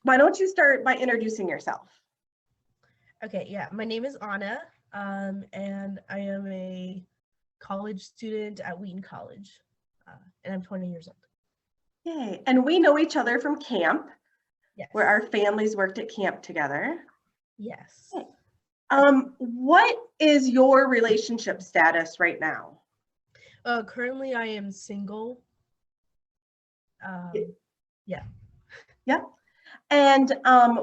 why don't you start by introducing yourself? Okay, yeah, my name is Anna, and I am a college student at Wheaton College, and I'm 20 years old. Yay. And we know each other from camp, Yes. where our families worked at camp together. Yes. What is your relationship status right now? Currently, I am single. Yeah. Yep. And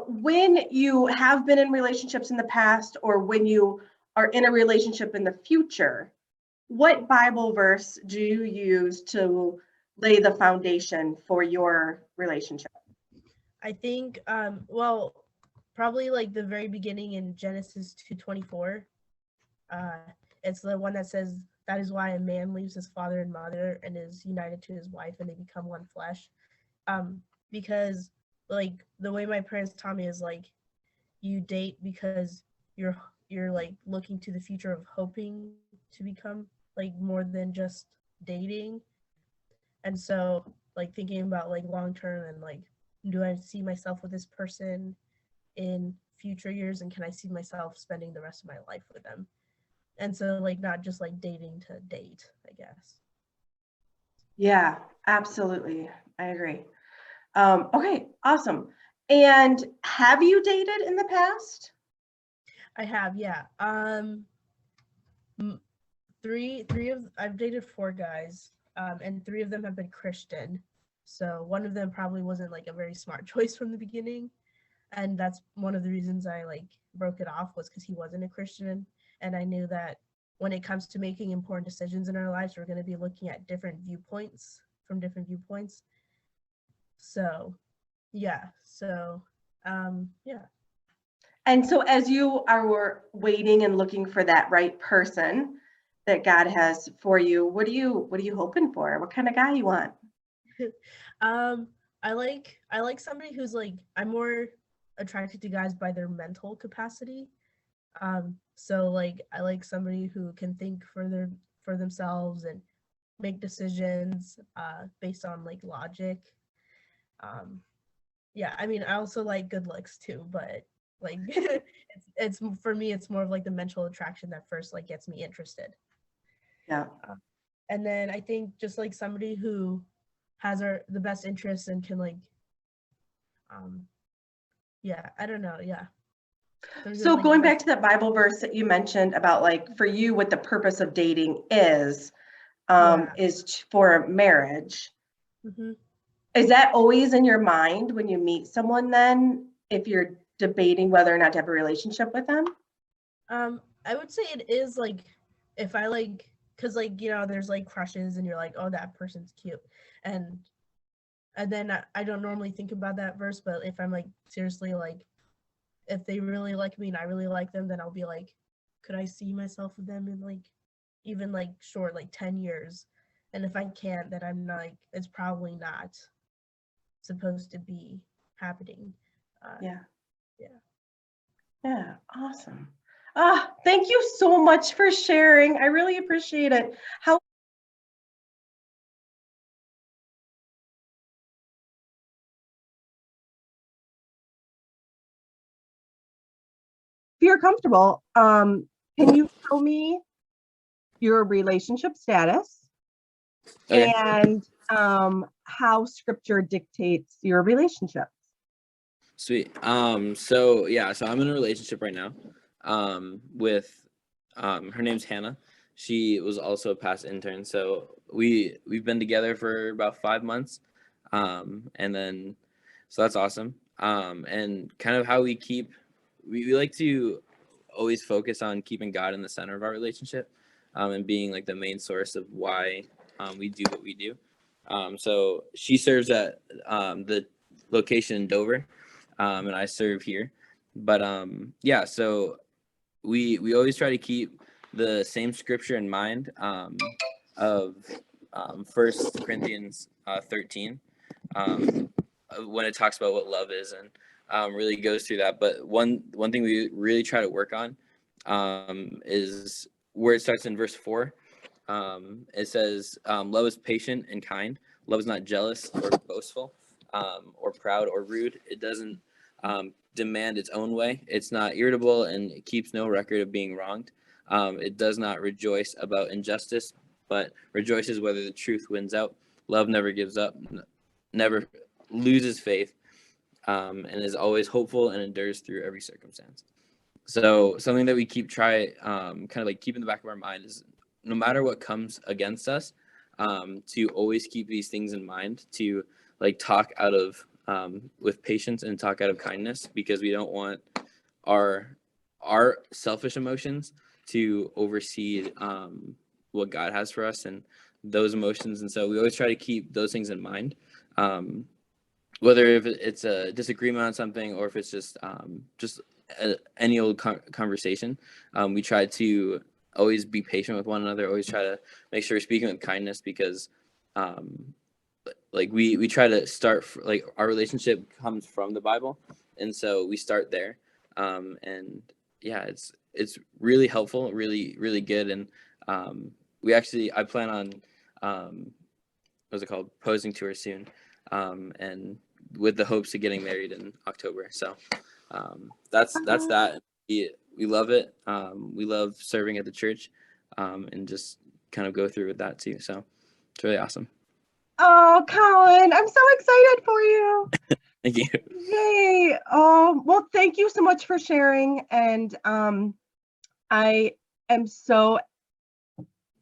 when you have been in relationships in the past, or when you are in a relationship in the future, what Bible verse do you use to lay the foundation for your relationship? I think, well, probably like the very beginning in Genesis 2:24. It's the one that says, "That is why a man leaves his father and mother and is united to his wife, and they become one flesh." Because like the way my parents taught me is like you date because you're like looking to the future of hoping to become like more than just dating. And so like thinking about like long term and like, do I see myself with this person in future years, and can I see myself spending the rest of my life with them? And so like not just like dating to date, I guess. Yeah, absolutely. I agree. Okay, awesome. And have you dated in the past? I have, yeah. Three of I've dated four guys, and three of them have been Christian. So one of them probably wasn't like a very smart choice from the beginning, and that's one of the reasons I like broke it off, was because he wasn't a Christian, and I knew that when it comes to making important decisions in our lives, we're going to be looking at different viewpoints from different viewpoints. So yeah, so yeah. And so as you are waiting and looking for that right person that God has for you, what are you hoping for? What kind of guy you want? um I like somebody who's like, I'm more attracted to guys by their mental capacity. So like I like somebody who can think for themselves and make decisions based on like logic. um yeah, I mean, I also like good looks too, but like it's for me, it's more of like the mental attraction that first like gets me interested. Yeah. And then I think just like somebody who has the best interests and can like um yeah, I don't know, yeah. Somebody who has So like the going best. back to that Bible verse that you mentioned about like for you, what the purpose of dating Yeah. is for marriage. Hmm. Is that always in your mind when you meet someone then, if you're debating whether or not to have a relationship with them? I would say it is like, if I like, because like, there's like crushes and you're like, oh, that person's cute, and then I don't normally think about that verse, but if I'm like seriously like, if they really like me and I really like them, then I'll be like, could I see myself with them in like even like short like 10 years? And if I can't, then I'm not like, it's probably not supposed to be happening. Yeah. Yeah. Yeah. Awesome. Ah, thank you so much for sharing. I really appreciate it. How, if you're comfortable, can you tell me your relationship status Okay, and how scripture dictates your relationships? sweet. So I'm in a relationship right now, with, her name's Hannah. She was also a past intern, so we've been together for about 5 months, and then, so that's awesome. And kind of how we like to always focus on keeping God in the center of our relationship, and being like the main source of why, we do what we do. So she serves at, the location in Dover, and I serve here. But yeah, so we always try to keep the same scripture in mind, of, 1 Corinthians 13, when it talks about what love is, and really goes through that. But one thing we really try to work on, is where it starts in verse 4. It says, love is patient and kind. Love is not jealous or boastful, or proud or rude. It doesn't demand its own way. It's not irritable, and it keeps no record of being wronged. It does not rejoice about injustice, but rejoices whether the truth wins out. Love never gives up, never loses faith, and is always hopeful and endures through every circumstance. So something that we kind of like keep in the back of our mind is, no matter what comes against us, to always keep these things in mind, to like talk out of with patience and talk out of kindness, because we don't want our selfish emotions to oversee what God has for us and those emotions. And so we always try to keep those things in mind, whether if it's a disagreement on something or if it's just any old conversation. We try to always be patient with one another, always try to make sure we're speaking with kindness, because like we try to start like our relationship comes from the Bible, and so we start there. And yeah, it's really helpful, really good. And I plan on what's it called, proposing to her soon, and with the hopes of getting married in October. So that's that. We love it. We love serving at the church, and just kind of go through with that too. So it's really awesome. Oh, Colin, I'm so excited for you. Thank you. Yay. Oh, well, thank you so much for sharing. And I have so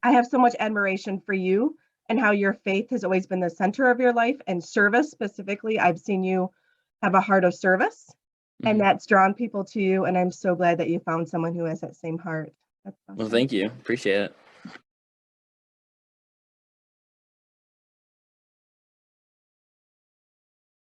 much admiration for you and how your faith has always been the center of your life, and service specifically. I've seen you have a heart of service, and that's drawn people to you. And I'm so glad that you found someone who has that same heart. That's awesome. Well, thank you. Appreciate it.